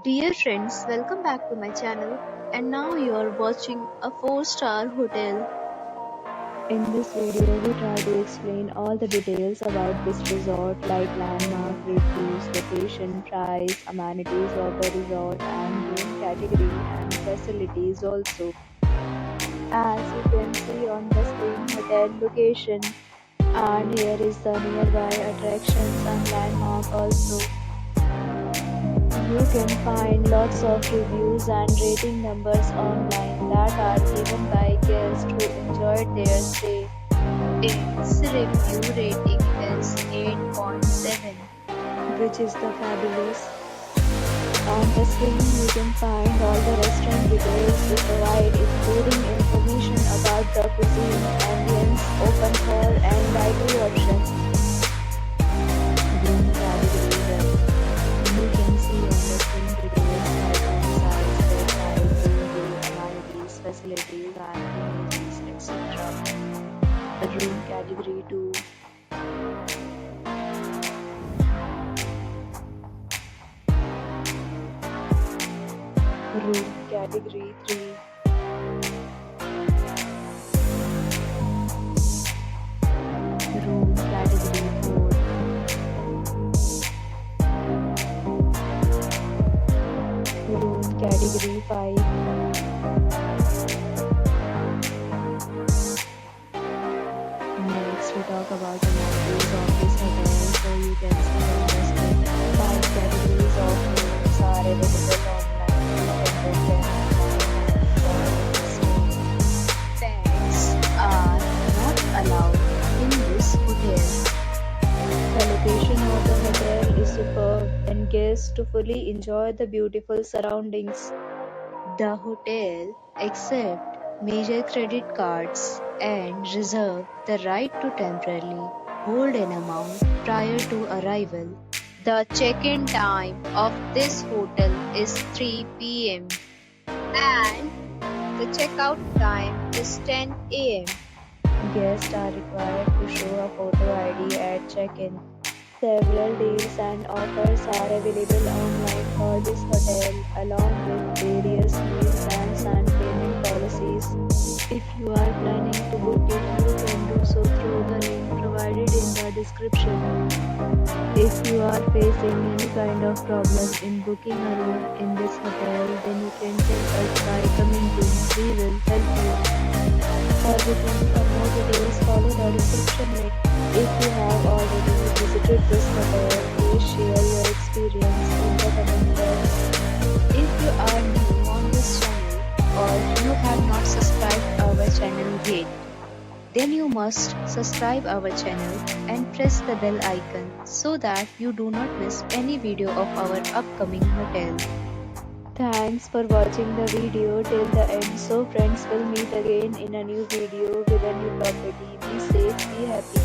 Dear friends, welcome back to my channel. And now you are watching a 4-star hotel. In this video, we try to explain all the details about this resort like landmark, reviews, location, price, amenities of the resort and room category and facilities also. As you can see on the screen, hotel location, and here is the nearby attractions and landmark also. You can find lots of reviews and rating numbers online that are given by guests who enjoyed their stay. Its review rating is 8.7, which is the fabulous. On the screen you can find all the restaurant details we provide, including information about the cuisine, ambience, open floor and library options. Room category. You can see on the screen details like room size, bed height, room view, amenities, facilities and amenities, etc. The room category 2. Room category 3. Room category 4. Room category 5. Next we talk about the amenities of this hotel. So you can see on the screen 5 categories of rooms are available online. You can book them pets are not allowed in this hotel. The location of the hotel is superb and guests to fully enjoy the beautiful surroundings. The hotel accepts major credit cards and reserve the right to temporarily hold an amount prior to arrival. The check-in time of this hotel is 3 p.m. and the checkout time is 10 a.m. Guests are required to show a photo ID at check-in. Several deals and offers are available online for this hotel, along with various meal plans and payment policies. If you are planning to book it, you can do so through the link provided in the description. If you are facing any kind of problem in booking a room in this hotel, then you can tell us by commenting. We will help you. For booking for more details, follow the description link. If you have already visited this hotel, please share your experience in the comment box. If you are new on this channel or you have not subscribed our channel yet, then you must subscribe our channel and press the bell icon so that you do not miss any video of our upcoming hotel. Thanks for watching the video till the end. So friends, will meet again in a new video with a new property. Be safe, be happy.